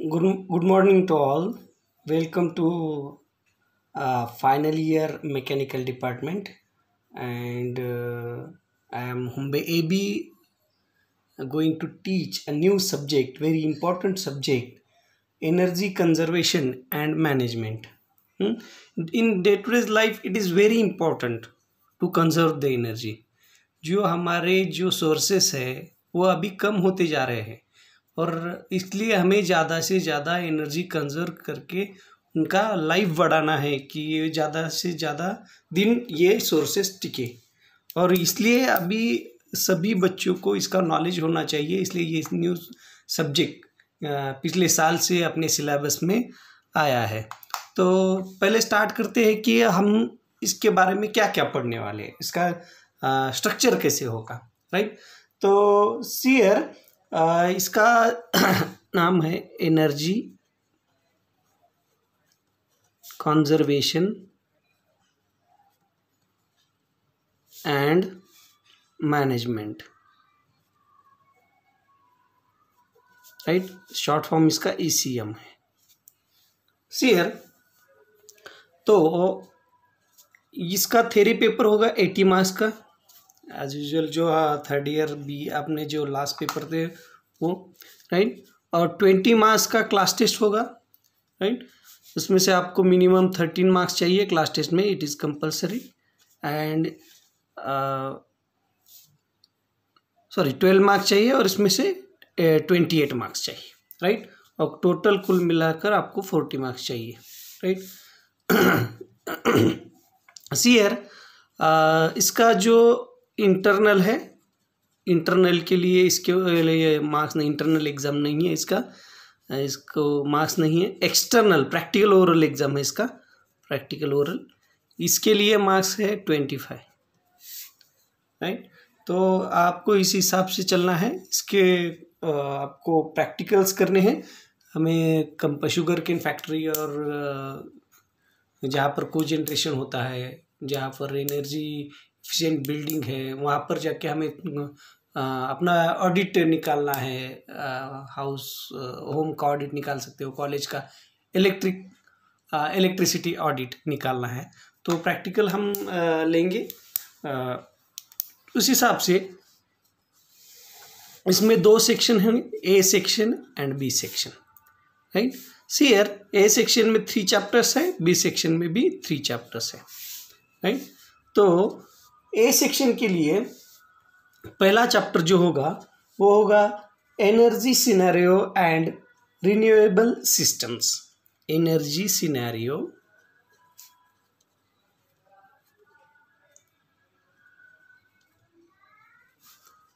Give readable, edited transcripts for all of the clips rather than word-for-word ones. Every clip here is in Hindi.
Good morning to all. Welcome to final year mechanical department, and I am Humbe AB going to teach a new subject, very important subject, energy conservation and management. Hmm? In day-to-day life, it is very important to conserve the energy. जो हमारे जो सोर्सेस है वो अभी कम होते जा रहे हैं और इसलिए हमें ज़्यादा से ज़्यादा एनर्जी कंजर्व करके उनका लाइफ बढ़ाना है कि ये ज़्यादा से ज़्यादा दिन ये सोर्सेस टिके। और इसलिए अभी सभी बच्चों को इसका नॉलेज होना चाहिए, इसलिए ये न्यू सब्जेक्ट पिछले साल से अपने सिलेबस में आया है। तो पहले स्टार्ट करते हैं कि हम इसके बारे में क्या क्या पढ़ने वाले हैं, इसका स्ट्रक्चर कैसे होगा, राइट। तो सीयर इसका नाम है energy conservation and management, right. Short form इसका ECM है। सीयर तो इसका थ्योरी पेपर होगा 80 मार्क्स का एज यूजुअल, जो थर्ड ईयर बी आपने जो लास्ट पेपर थे वो, राइट। और 20 मार्क्स का क्लास टेस्ट होगा, राइट। उसमें से आपको मिनिमम 13 मार्क्स चाहिए क्लास टेस्ट में, it is compulsory. And 12 marks चाहिए और इसमें से 28 मार्क्स चाहिए, राइट। और टोटल कुल मिलाकर आपको 40 मार्क्स चाहिए, राइट। सीयर इसका जो इंटरनल है, इंटरनल के लिए इसके लिए मार्क्स नहीं, इंटरनल एग्ज़ाम नहीं है इसका, इसको मार्क्स नहीं है। एक्सटर्नल प्रैक्टिकल ओरल एग्ज़ाम है इसका, प्रैक्टिकल ओरल, इसके लिए मार्क्स है 25, राइट। तो आपको इस हिसाब से चलना है। इसके आपको प्रैक्टिकल्स करने हैं हमें शुगर केन फैक्ट्री और जहाँ पर कोजेनरेशन होता है, जहाँ पर एनर्जी एफिशिएंट बिल्डिंग है, वहाँ पर जाके हमें अपना ऑडिट निकालना है। हाउस होम का ऑडिट निकाल सकते हो, कॉलेज का इलेक्ट्रिसिटी ऑडिट निकालना है। तो प्रैक्टिकल हम लेंगे उस हिसाब से। इसमें 2 सेक्शन हैं, A section and B section, right. सीयर A सेक्शन में 3 चैप्टर्स है, B सेक्शन में भी 3 चैप्टर्स है, राइट। तो A सेक्शन के लिए पहला चैप्टर जो होगा वो होगा energy scenario and renewable systems. Energy scenario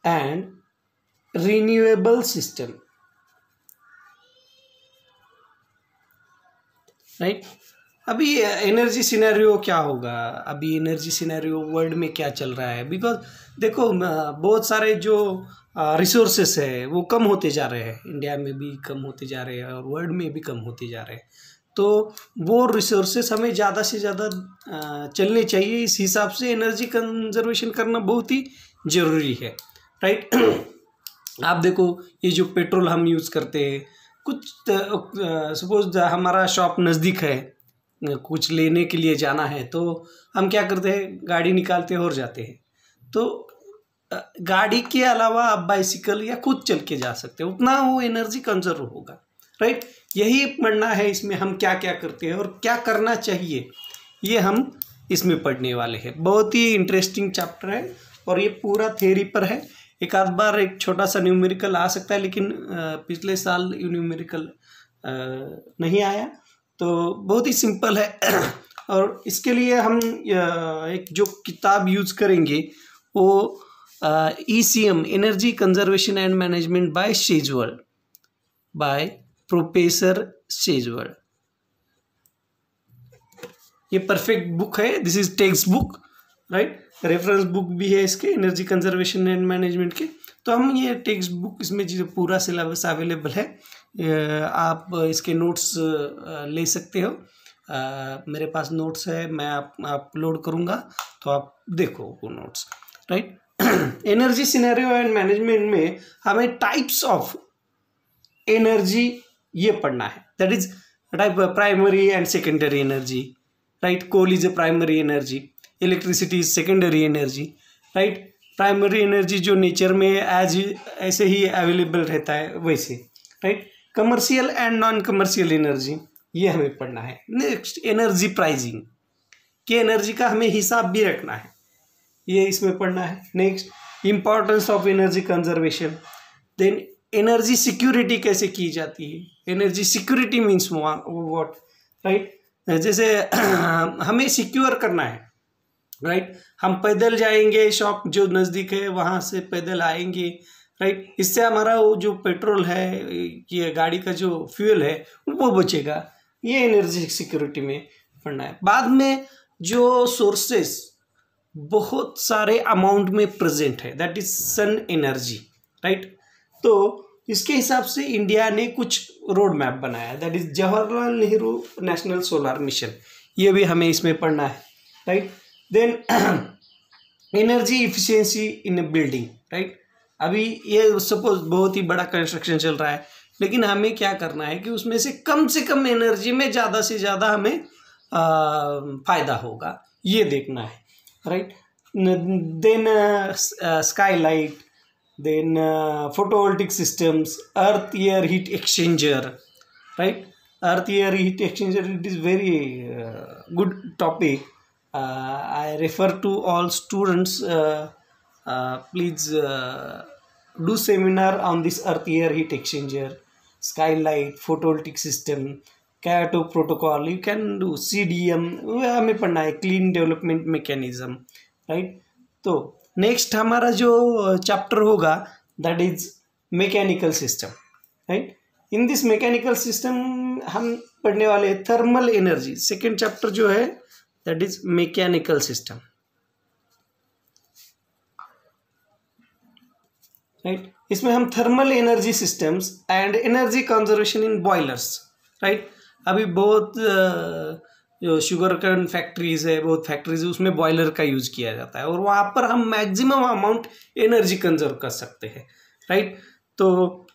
and renewable system, right. अभी एनर्जी सिनेरियो क्या होगा, अभी एनर्जी सिनेरियो वर्ल्ड में क्या चल रहा है, बिकॉज देखो बहुत सारे जो रिसोर्सेस है वो कम होते जा रहे हैं, इंडिया में भी कम होते जा रहे हैं और वर्ल्ड में भी कम होते जा रहे हैं। तो वो रिसोर्सेस हमें ज़्यादा से ज़्यादा चलने चाहिए। इस हिसाब से एनर्जी कंजर्वेशन करना बहुत ही ज़रूरी है, राइट। आप देखो ये जो पेट्रोल हम यूज़ करते हैं, कुछ सपोज हमारा शॉप नज़दीक है, कुछ लेने के लिए जाना है, तो हम क्या करते हैं, गाड़ी निकालते हैं और जाते हैं। तो गाड़ी के अलावा आप बाइसिकल या खुद चल के जा सकते हैं, उतना वो एनर्जी कंजर्व होगा, राइट। यही पढ़ना है इसमें, हम क्या क्या करते हैं और क्या करना चाहिए, ये हम इसमें पढ़ने वाले हैं। बहुत ही इंटरेस्टिंग चैप्टर है और ये पूरा थ्योरी पर है। एक आध बार एक छोटा सा न्यूमेरिकल आ सकता है, लेकिन पिछले साल न्यूमेरिकल नहीं आया, तो बहुत ही सिंपल है। और इसके लिए हम एक जो किताब यूज़ करेंगे वो ECM energy conservation and management by Shejward, by professor Shejward. ये परफेक्ट बुक है, this is text book, right. Reference book भी है इसके एनर्जी कंजर्वेशन एंड मैनेजमेंट के। तो हम ये टेक्स्ट बुक, इसमें जो पूरा सिलेबस अवेलेबल है, आप इसके नोट्स ले सकते हो। मेरे पास नोट्स है, मैं अपलोड करूँगा तो आप देखो वो notes, right. Energy scenario and management में हमें टाइप्स ऑफ एनर्जी ये पढ़ना है. That is type primary and secondary energy, right. Coal is a primary energy, electricity is secondary energy, right. Primary energy जो नेचर में ऐसे ही अवेलेबल रहता है वैसे, right. Commercial and non commercial energy ये हमें पढ़ना है. नेक्स्ट एनर्जी प्राइसिंग, कि एनर्जी का हमें हिसाब भी रखना है, ये इसमें पढ़ना है. Next importance of energy conservation. Then energy security कैसे की जाती है. Energy security means what, right. जैसे हमें सिक्योर करना है, राइट. हम पैदल जाएंगे, शॉप जो नज़दीक है वहाँ से पैदल आएंगे, राइट. इससे हमारा वो जो पेट्रोल है, ये गाड़ी का जो फ्यूल है वो बचेगा. ये एनर्जी सिक्योरिटी में पढ़ना है. बाद में जो सोर्सेस बहुत सारे अमाउंट में प्रेजेंट है, that is sun energy, right. तो इसके हिसाब से इंडिया ने कुछ रोड मैप बनाया, that is Jawaharlal Nehru national solar mission. ये भी हमें इसमें पढ़ना है, right. Then energy efficiency in a building, right. अभी ये सपोज बहुत ही बड़ा कंस्ट्रक्शन चल रहा है, लेकिन हमें क्या करना है कि उसमें से कम एनर्जी में ज़्यादा से ज़्यादा हमें फायदा होगा, ये देखना है, right. Then skylight, then photovoltaic systems, earth air heat exchanger, right. Earth air heat exchanger, it is very good topic. I refer to all students, please do seminar on this earth air heat exchanger, skylight, photovoltaic system, Kyoto protocol. You can do CDM, हमें पढ़ना है, clean development mechanism, right. तो नेक्स्ट हमारा जो चैप्टर होगा that is mechanical system, right. In this mechanical system हम पढ़ने वाले थर्मल एनर्जी. सेकेंड चैप्टर जो है that is mechanical system, right. इसमें हम thermal energy systems and energy conservation in boilers, right. अभी बहुत जो शुगर कैन फैक्ट्रीज है, बहुत फैक्ट्रीज है, उसमें बॉयलर का यूज़ किया जाता है और वहाँ पर हम मैक्सिमम अमाउंट एनर्जी कंजर्व कर सकते हैं, राइट. तो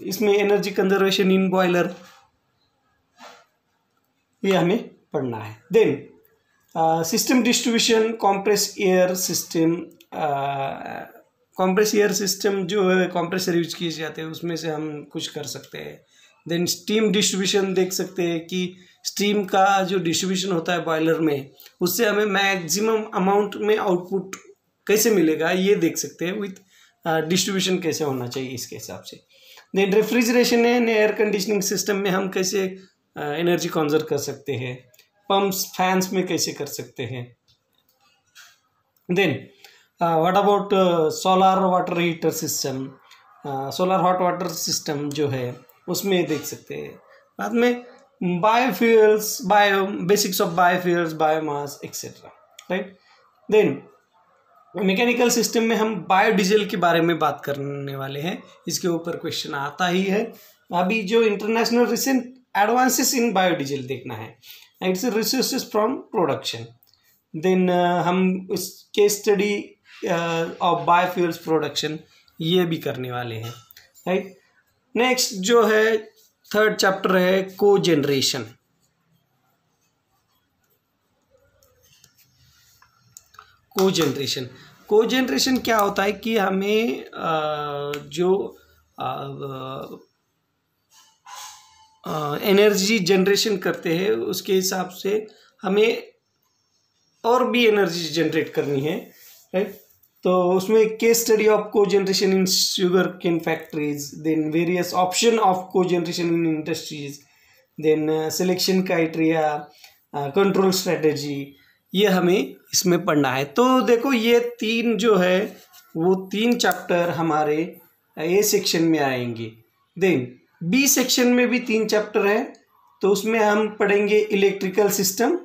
इसमें एनर्जी कंजर्वेशन इन बॉयलर ये हमें पढ़ना है. Then system distribution, compress air system. Compress air system जो है कॉम्प्रेसर यूज किए जाते हैं, उसमें से हम कुछ कर सकते हैं. देन स्टीम डिस्ट्रीब्यूशन देख सकते हैं कि स्टीम का जो डिस्ट्रीब्यूशन होता है बॉयलर में, उससे हमें मैक्सिमम अमाउंट में आउटपुट कैसे मिलेगा ये देख सकते हैं, विथ डिस्ट्रीब्यूशन कैसे होना चाहिए इसके हिसाब से. Then refrigeration and air conditioning system में हम कैसे एनर्जी कंजर्व कर सकते हैं, पंप्स फैंस में कैसे कर सकते हैं. Then what about solar water heater system, solar hot water system जो है उसमें देख सकते हैं. बाद में biofuels, basics of biofuels, biomass etcetera, right. Then mechanical system में हम बायोडीजल के बारे में बात करने वाले हैं, इसके ऊपर क्वेश्चन आता ही है. अभी जो international recent advances in biodiesel देखना है, its resources from production. Then हम इसके स्टडी ऑफ बायोफ्यूल्स प्रोडक्शन ये भी करने वाले हैं, राइट. नेक्स्ट जो है थर्ड चैप्टर है को जनरेशन. को जनरेशन क्या होता है कि हमें जो एनर्जी जनरेशन करते हैं उसके हिसाब से हमें और भी एनर्जी जनरेट करनी है, राइट. तो उसमें case study of cogeneration in sugar cane factories, then various option of cogeneration in industries, then selection criteria, control strategy, ये हमें इसमें पढ़ना है. तो देखो ये तीन जो है वो तीन चैप्टर हमारे ए सेक्शन में आएंगे. देन बी सेक्शन में भी तीन चैप्टर है, तो उसमें हम पढ़ेंगे electrical system,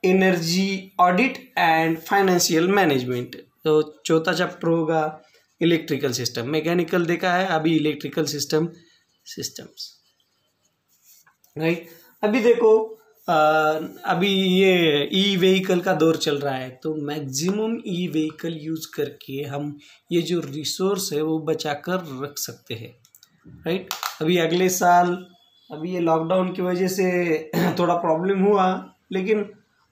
energy audit and financial management. तो चौथा चैप्टर होगा इलेक्ट्रिकल सिस्टम. मैकेनिकल देखा है, अभी इलेक्ट्रिकल सिस्टम्स, राइट. अभी देखो अभी ये ई व्हीकल का दौर चल रहा है, तो मैक्सिमम ई व्हीकल यूज करके हम ये जो रिसोर्स है वो बचा कर रख सकते हैं, राइट। अभी अगले साल, अभी ये लॉकडाउन की वजह से थोड़ा प्रॉब्लम हुआ, लेकिन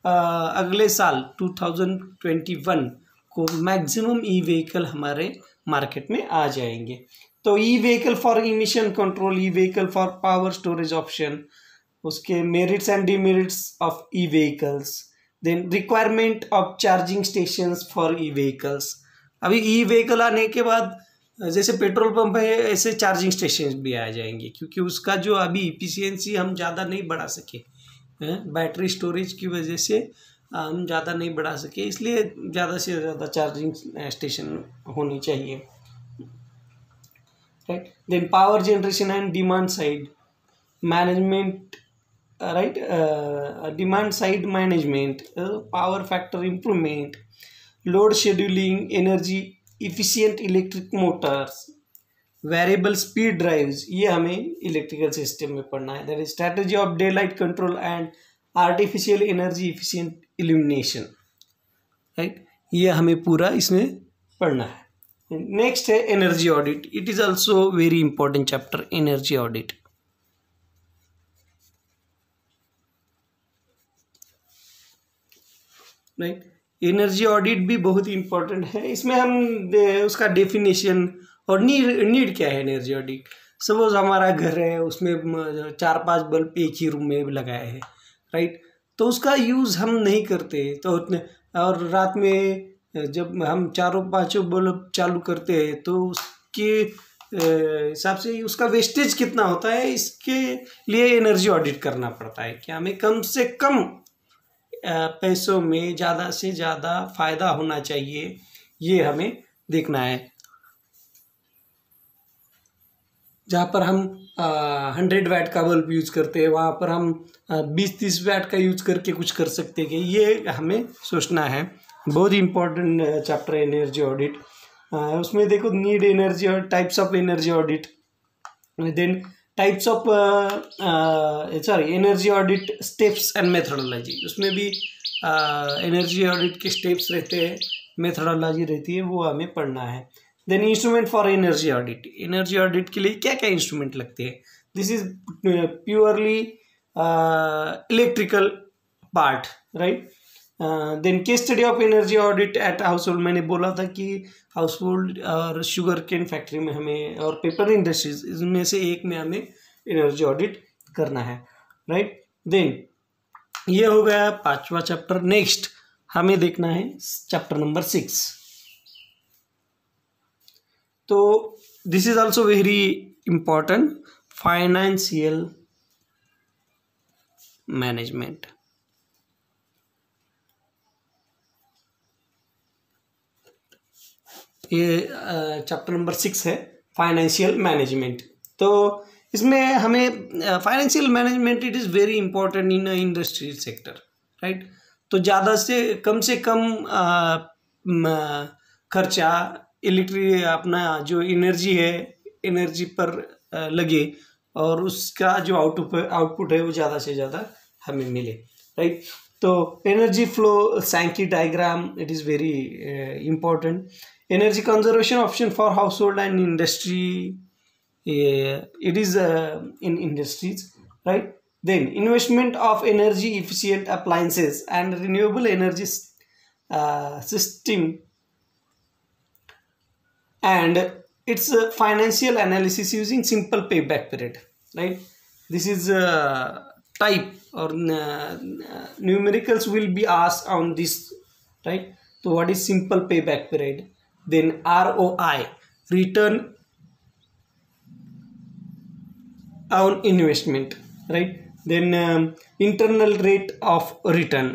अगले साल 2021 को मैक्सिमम ई व्हीकल हमारे मार्केट में आ जाएंगे। तो E vehicle for emission control, E vehicle for power storage option, उसके merits and demerits of E vehicles, then requirement of charging stations for E vehicles. अभी ई व्हीकल आने के बाद जैसे पेट्रोल पंप है, ऐसे चार्जिंग स्टेशन भी आ जाएंगे, क्योंकि उसका जो अभी इफिशियंसी हम ज़्यादा नहीं बढ़ा सके, बैटरी स्टोरेज की वजह से हम ज़्यादा नहीं बढ़ा सके, इसलिए ज़्यादा से ज़्यादा चार्जिंग स्टेशन होनी चाहिए, right. Then power generation and demand side management, right, demand side management, power factor improvement, load scheduling, energy efficient electric motors, variable speed drives, ये हमें इलेक्ट्रिकल सिस्टम में पढ़ना है। That is strategy of day light control and artificial energy efficient illumination, right, ये हमें पूरा इसमें पढ़ना है। नेक्स्ट है energy audit. It is also very important chapter, energy audit, right. Energy audit भी बहुत इंपॉर्टेंट है। इसमें हम उसका डेफिनेशन और नीड क्या है एनर्जी ऑडिट। सपोज हमारा घर है, उसमें 4-5 बल्ब एक ही रूम में लगाए हैं, राइट, तो उसका यूज़ हम नहीं करते, तो और रात में जब हम 4-5 बल्ब चालू करते हैं तो उसके हिसाब से उसका वेस्टेज कितना होता है, इसके लिए एनर्जी ऑडिट करना पड़ता है कि हमें कम से कम पैसों में ज़्यादा से ज़्यादा फायदा होना चाहिए, ये हमें देखना है। जहाँ पर हम 100 वाट का बल्ब यूज करते हैं, वहाँ पर हम 20-30 वाट का यूज करके कुछ कर सकते हैं, ये हमें सोचना है। बहुत इम्पोर्टेंट चैप्टर है एनर्जी ऑडिट। उसमें देखो नीड एनर्जी और types of energy audit, then types of energy audit steps and methodology. उसमें भी एनर्जी ऑडिट के स्टेप्स रहते हैं, मेथडोलॉजी रहती है, वो हमें पढ़ना है। Then instrument for energy audit, energy audit के लिए क्या क्या इंस्ट्रूमेंट लगते हैं। This is purely electrical part, right. Then case study of energy audit at household, मैंने बोला था कि हाउस होल्ड और शुगर केन फैक्ट्री में हमें, और पेपर इंडस्ट्रीज, इसमें से एक में हमें एनर्जी ऑडिट करना है, राइट। देन ये हो गया 5वां चैप्टर। नेक्स्ट हमें देखना है चैप्टर नंबर 6। तो this is also very important, financial management. ये चैप्टर नंबर 6 है, फाइनेंशियल मैनेजमेंट। तो इसमें हमें financial management, it is very important in industry sector, right. तो ज़्यादा से कम खर्चा अपना जो एनर्जी है, एनर्जी पर लगे, और उसका जो आउटपुट है वो ज़्यादा से ज़्यादा हमें मिले, राइट। तो energy flow Sankey diagram, it is very important. Energy conservation option for household and industry, it is in industries, right. Then investment of energy efficient appliances and renewable energy system and its financial analysis using simple payback period, right. This is type or numericals will be asked on this, right. So what is simple payback period? Then ROI, return on investment, right. Then internal rate of return,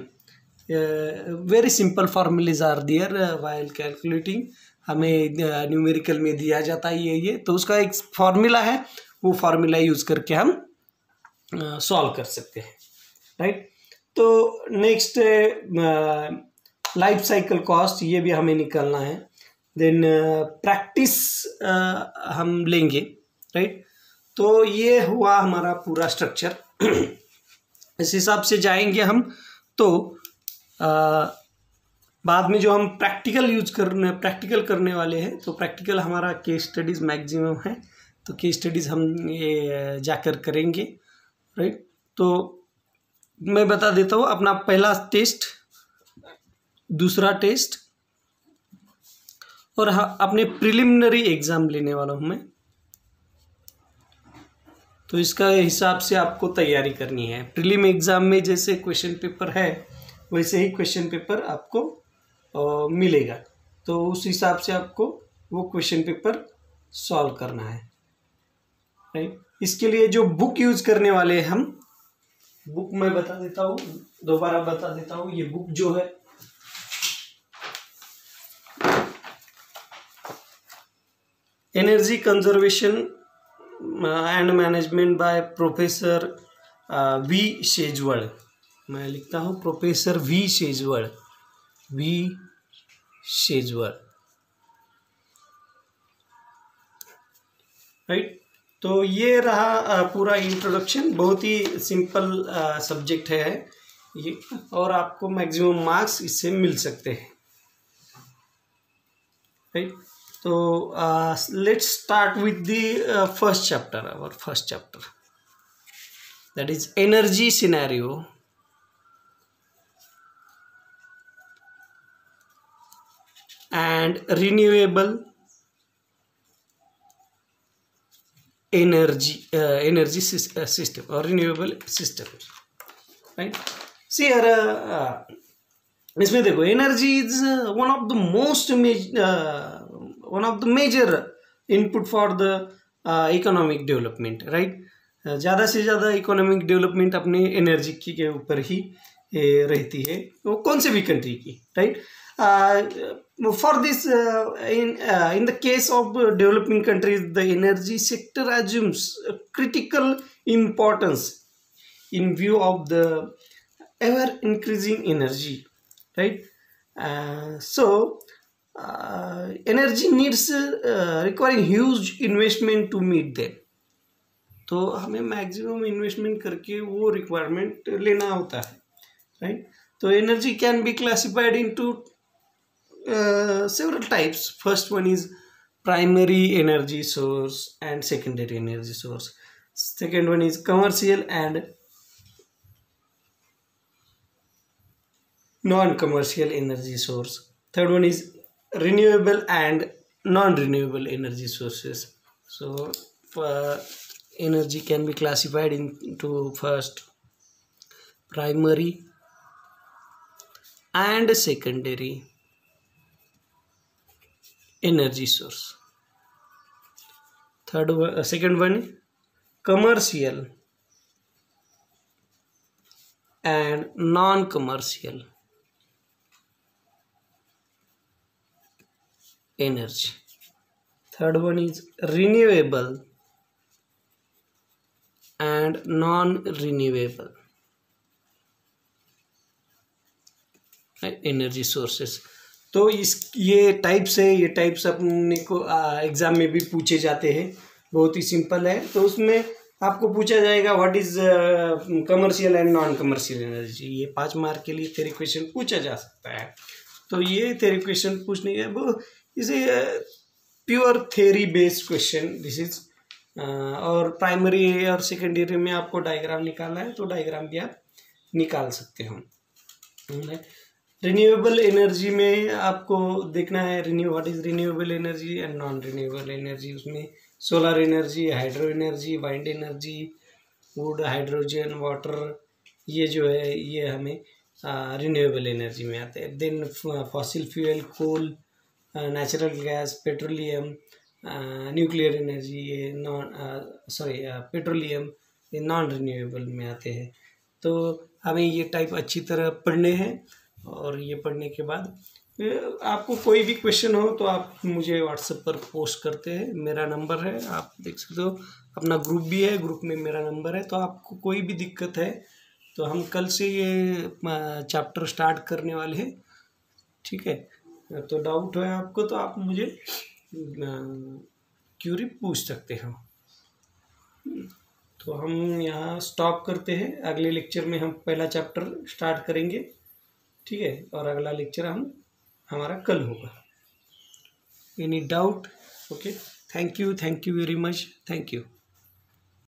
very simple formulas are there while calculating, हमें न्यूमेरिकल में दिया जाता है ये, तो उसका एक फॉर्मूला है, वो फार्मूला यूज करके हम सॉल्व कर सकते हैं, राइट। तो नेक्स्ट लाइफ साइकिल कॉस्ट, ये भी हमें निकालना है। देन प्रैक्टिस हम लेंगे, राइट। तो ये हुआ हमारा पूरा स्ट्रक्चर। इस हिसाब से जाएंगे हम। तो बाद में जो हम प्रैक्टिकल करने वाले हैं, तो प्रैक्टिकल हमारा केस स्टडीज मैक्सिमम है, तो केस स्टडीज़ हम ये जाकर करेंगे, राइट। तो मैं बता देता हूँ अपना पहला टेस्ट, दूसरा टेस्ट और अपने प्रिलिमिनरी एग्ज़ाम लेने वाला हूँ मैं। तो इसका हिसाब से आपको तैयारी करनी है। प्रीलिम एग्ज़ाम में जैसे क्वेश्चन पेपर है वैसे ही क्वेश्चन पेपर आपको मिलेगा, तो उस हिसाब से आपको वो क्वेश्चन पेपर सॉल्व करना है, राइट। इसके लिए जो बुक यूज़ करने वाले हम, बुक मैं बता देता हूँ, दोबारा बता देता हूँ। ये बुक जो है energy conservation and management by professor V Shejwad, मैं लिखता हूँ प्रोफेसर वी शेजवड़, राइट। तो ये रहा पूरा इंट्रोडक्शन, बहुत ही सिंपल सब्जेक्ट है ये, और आपको मैक्सिमम मार्क्स इससे मिल सकते हैं, राइट। तो let's start with the first chapter, our first chapter, that is energy scenario and renewable energy system or renewable systems, right। see here इसमें देखो energy is one of the major input for the economic development, right. ज़्यादा से ज़्यादा इकोनॉमिक डेवलपमेंट अपने एनर्जी की के ऊपर ही रहती है, वो कौन से भी कंट्री की, right. For this in the case of developing countries, the energy sector assumes critical importance in view of the ever increasing energy, right। energy needs requiring huge investment to meet them, तो हमें मैक्सिमम इन्वेस्टमेंट करके वो रिक्वायरमेंट लेना होता है, राइट। तो energy can be classified into several types. First one is primary energy source and secondary energy source. Second one is commercial and non-commercial energy source. Third one is renewable and non-renewable energy sources. So energy can be classified into first primary and secondary energy source. Second one commercial and non-commercial energy. Third one is renewable and non-renewable energy sources. तो ये टाइप्स अपने को एग्ज़ाम में भी पूछे जाते हैं, बहुत ही सिंपल है। तो उसमें आपको पूछा जाएगा what is commercial and non commercial energy, ये 5 मार्क के लिए थ्योरी क्वेश्चन पूछा जा सकता है। तो ये थ्योरी क्वेश्चन पूछने के वो इसे pure theory based question this is, और प्राइमरी और सेकेंडरी में आपको डायग्राम निकालना है तो डायग्राम भी आप निकाल सकते हो। रिन्यूएबल एनर्जी में आपको देखना है what is renewable energy and non renewable energy. उसमें solar energy, hydro energy, wind energy, wood, hydrogen, water, ये जो है ये हमें रिन्यूएबल एनर्जी में आते हैं। Then fossil fuel, coal, natural gas, petroleum, nuclear energy, ये पेट्रोलियम, ये नॉन रिन्यूएबल में आते हैं। तो हमें ये टाइप अच्छी तरह पढ़ने हैं, और ये पढ़ने के बाद आपको कोई भी क्वेश्चन हो तो आप मुझे व्हाट्सएप पर पोस्ट करते हैं, मेरा नंबर है, आप देख सकते हो। अपना ग्रुप भी है, ग्रुप में मेरा नंबर है। तो आपको कोई भी दिक्कत है तो हम कल से ये चैप्टर स्टार्ट करने वाले हैं, ठीक है। तो डाउट है आपको तो आप मुझे क्यूरी पूछ सकते हो। तो हम यहाँ स्टॉप करते हैं, अगले लेक्चर में हम पहला चैप्टर स्टार्ट करेंगे, ठीक है। और अगला लेक्चर हमारा कल होगा। Any doubt? Okay. Thank you very much, thank you.